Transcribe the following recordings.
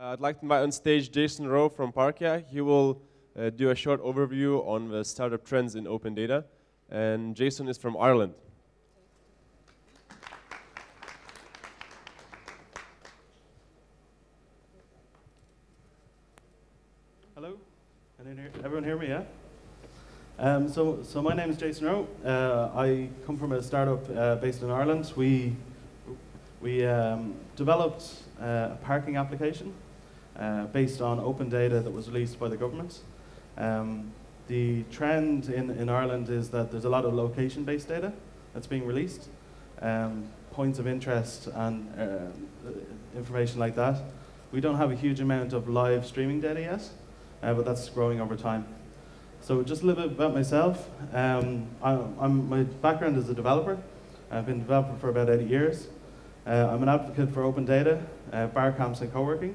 I'd like to invite on stage Jason Rowe from Parkia. He will do a short overview on the startup trends in open data. And Jason is from Ireland. Hello, can everyone hear me, yeah? So my name is Jason Rowe. I come from a startup based in Ireland. We developed a parking application based on open data that was released by the government. The trend in Ireland is that there's a lot of location-based data that's being released, points of interest and information like that. We don't have a huge amount of live streaming data yet, but that's growing over time. So just a little bit about myself. My background is a developer. I've been a developer for about 8 years. I'm an advocate for open data, bar camps and co-working.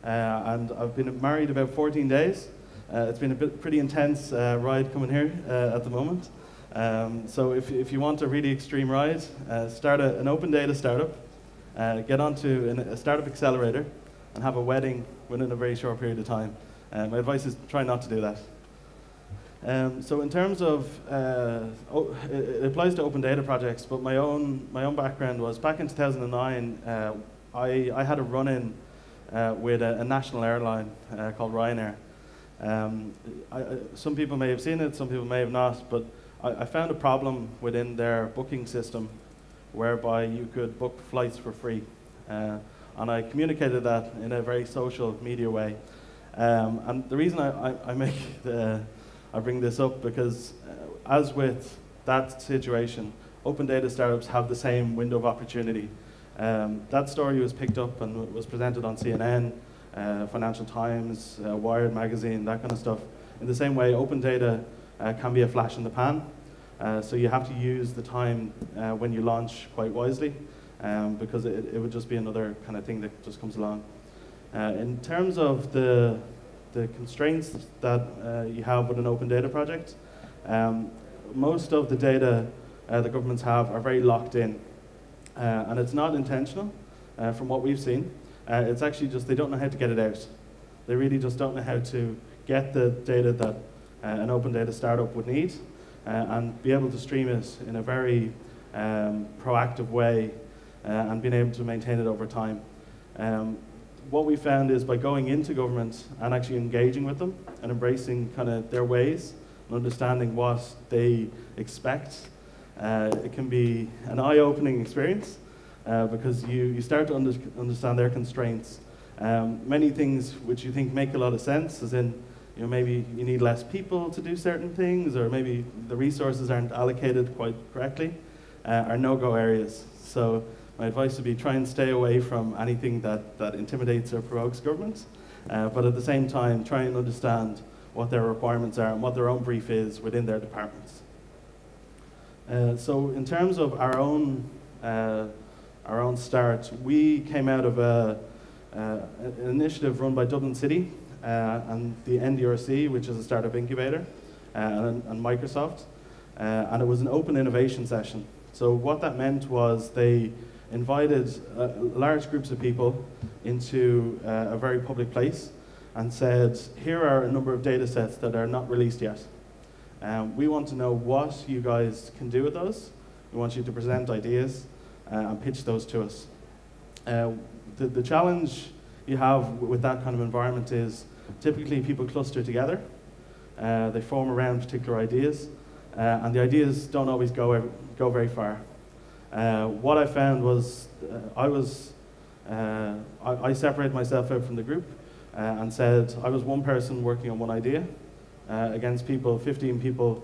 And I've been married about 14 days. It's been a pretty intense ride coming here at the moment. So if you want a really extreme ride, start an open data startup, get onto a startup accelerator, and have a wedding within a very short period of time. My advice is try not to do that. So in terms of, it applies to open data projects, but my own background was back in 2009, I had a run-in with a national airline called Ryanair. Some people may have seen it, some people may have not, but I found a problem within their booking system whereby you could book flights for free. And I communicated that in a very social media way. And the reason I bring this up because as with that situation, open data startups have the same window of opportunity. That story was picked up and was presented on CNN, Financial Times, Wired magazine, that kind of stuff. In the same way, open data can be a flash in the pan. So you have to use the time when you launch quite wisely because it would just be another kind of thing that just comes along. In terms of the constraints that you have with an open data project, most of the data the governments have are very locked in. And it's not intentional from what we've seen. It's actually just they don't know how to get it out. They really just don't know how to get the data that an open data startup would need and be able to stream it in a very proactive way and being able to maintain it over time. What we found is by going into government and actually engaging with them and embracing kind of their ways and understanding what they expect, it can be an eye-opening experience because you start to understand their constraints. Many things which you think make a lot of sense, as in maybe you need less people to do certain things, or maybe the resources aren't allocated quite correctly, are no-go areas. So my advice would be try and stay away from anything that intimidates or provokes government, but at the same time try and understand what their requirements are and what their own brief is within their departments. So in terms of our own start, we came out of an initiative run by Dublin City and the NDRC, which is a startup incubator, and Microsoft, and it was an open innovation session. So what that meant was they invited large groups of people into a very public place and said, here are a number of data sets that are not released yet. We want to know what you guys can do with those. We want you to present ideas and pitch those to us. The challenge you have with that kind of environment is typically people cluster together. They form around particular ideas, and the ideas don't always go very far. What I found was I separated myself out from the group and said I was one person working on one idea against 15 people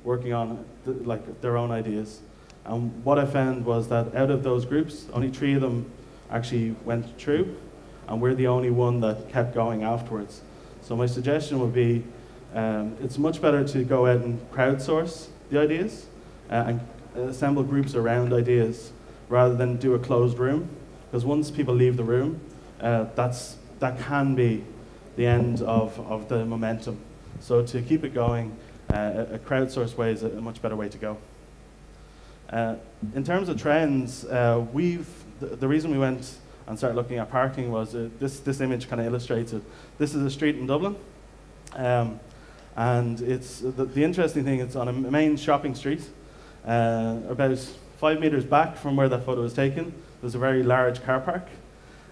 working on their own ideas. And what I found was that out of those groups, only 3 of them actually went through, and we're the only one that kept going afterwards. So my suggestion would be it's much better to go out and crowdsource the ideas and assemble groups around ideas rather than do a closed room, because once people leave the room, that can be the end of the momentum. So to keep it going, a crowdsourced way is a much better way to go. In terms of trends, the reason we went and started looking at parking was this image kind of illustrates it. This is a street in Dublin, and it's the interesting thing. It's on a main shopping street, about 5 meters back from where that photo was taken. There's a very large car park,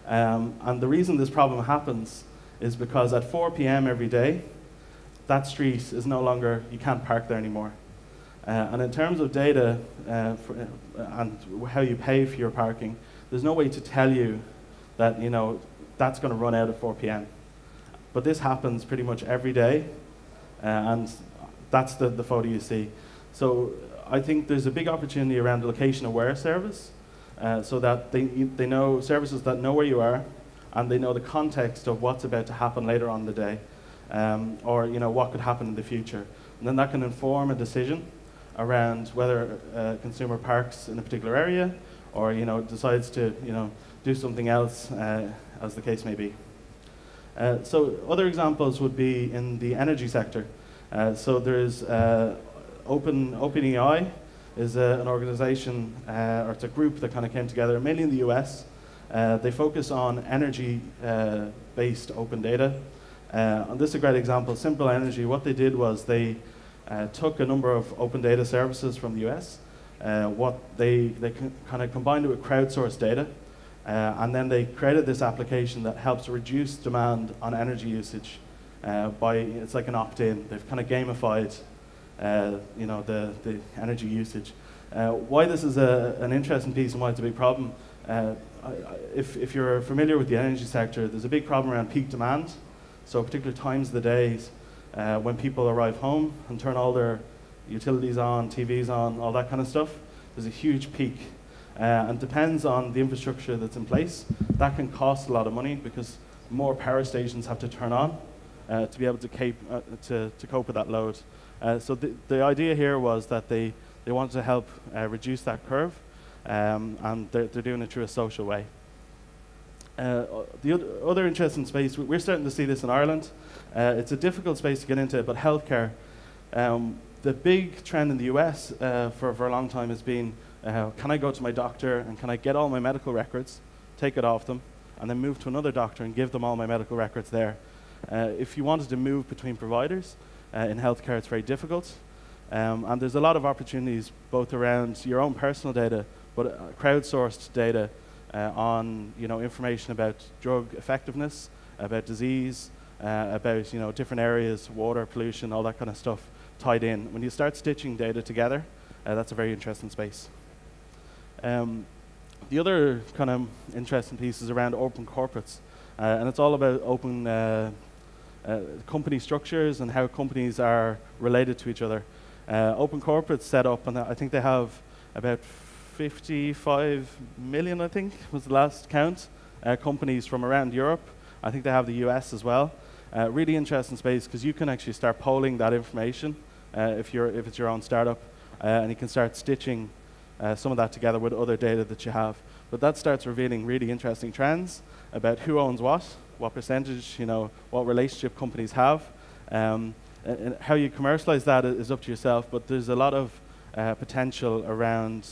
and the reason this problem happens is because at 4 p.m. every day, that street is no longer, you can't park there anymore. And in terms of data and how you pay for your parking, there's no way to tell you that that's going to run out at 4 p.m. But this happens pretty much every day, and that's the photo you see. So I think there's a big opportunity around the location-aware service, so that they know services that know where you are, and they know the context of what's about to happen later on in the day, or what could happen in the future. And then that can inform a decision around whether a consumer parks in a particular area, or decides to do something else, as the case may be. So other examples would be in the energy sector. So there's OpenAI is an organization, or it's a group that kind of came together, mainly in the US. They focus on energy-based open data. And this is a great example. Simple Energy, what they did was they took a number of open data services from the US. What they kind of combined it with crowdsourced data, and then they created this application that helps reduce demand on energy usage it's like an opt-in. They've kind of gamified the energy usage. Why this is an interesting piece and why it's a big problem, if you're familiar with the energy sector, there's a big problem around peak demand. So particular times of the days when people arrive home and turn all their utilities on, TVs on, all that kind of stuff, there's a huge peak. And depends on the infrastructure that's in place. That can cost a lot of money because more power stations have to turn on to be able to cope with that load. So the idea here was that they wanted to help reduce that curve, and they're doing it through a social way. The other interesting space, we're starting to see this in Ireland. It's a difficult space to get into, but healthcare. The big trend in the US for a long time has been, can I go to my doctor and can I get all my medical records, take it off them, and then move to another doctor and give them all my medical records there. If you wanted to move between providers in healthcare, it's very difficult. And there's a lot of opportunities both around your own personal data, but crowdsourced data on information about drug effectiveness, about disease, about different areas, water, pollution, all that kind of stuff tied in. When you start stitching data together, that's a very interesting space. The other kind of interesting piece is around open corporates, and it's all about open company structures and how companies are related to each other. Open corporates set up, and I think they have about 55 million, I think, was the last count, companies from around Europe. I think they have the US as well. Really interesting space because you can actually start polling that information if it's your own startup, and you can start stitching some of that together with other data that you have. But that starts revealing really interesting trends about who owns what percentage, what relationship companies have. And how you commercialize that is up to yourself, but there's a lot of potential around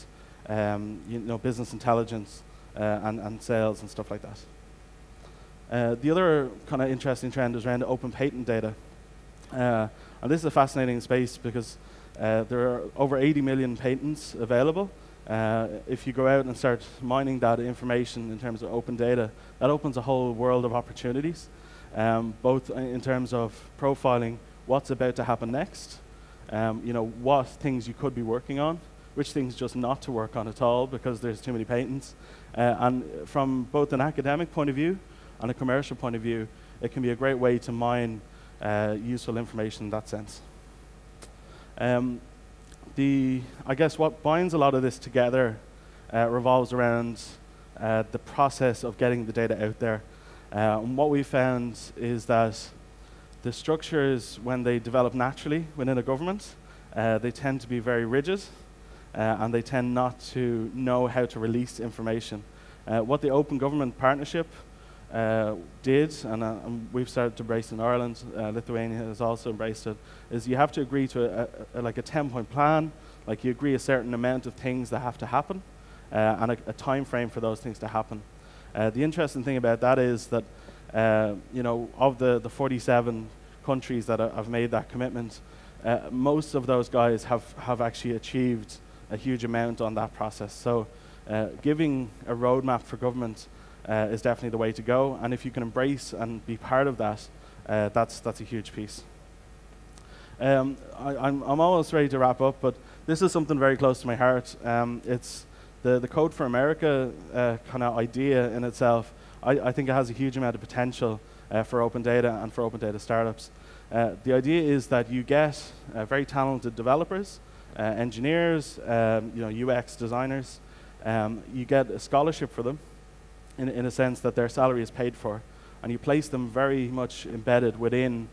business intelligence and sales and stuff like that. The other kind of interesting trend is around open patent data. And this is a fascinating space because there are over 80 million patents available. If you go out and start mining that information in terms of open data, that opens a whole world of opportunities, both in terms of profiling what's about to happen next, what things you could be working on, which things just not to work on at all because there's too many patents. And from both an academic point of view and a commercial point of view, it can be a great way to mine useful information in that sense. I guess what binds a lot of this together revolves around the process of getting the data out there. And what we found is that the structures, when they develop naturally within a government, they tend to be very rigid, and they tend not to know how to release information. What the Open Government Partnership did, and we've started to embrace in Ireland, Lithuania has also embraced it, is you have to agree to a 10-point plan, like you agree a certain amount of things that have to happen, and a time frame for those things to happen. The interesting thing about that is that, you know, of the 47 countries that have made that commitment, most of those guys have actually achieved a huge amount on that process. So giving a roadmap for government is definitely the way to go. And if you can embrace and be part of that, that's a huge piece. I'm almost ready to wrap up, but this is something very close to my heart. It's the Code for America kind of idea in itself. I think it has a huge amount of potential for open data and for open data startups. The idea is that you get very talented developers, engineers, you know, UX designers. You get a scholarship for them, in a sense that their salary is paid for, and you place them very much embedded within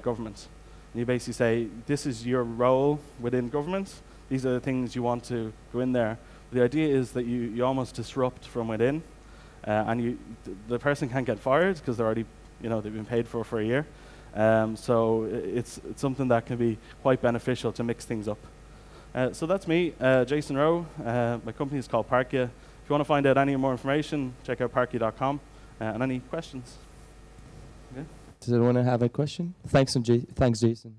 government. And you basically say, this is your role within government. These are the things you want to go in there. The idea is that you almost disrupt from within, and the person can't get fired because they're already, you know, they've been paid for a year. So it's something that can be quite beneficial to mix things up. So that's me, Jason Rowe. My company is called Parkia. If you want to find out any more information, check out parkia.com. And any questions? Okay. Does anyone have a question? Thanks, Jason.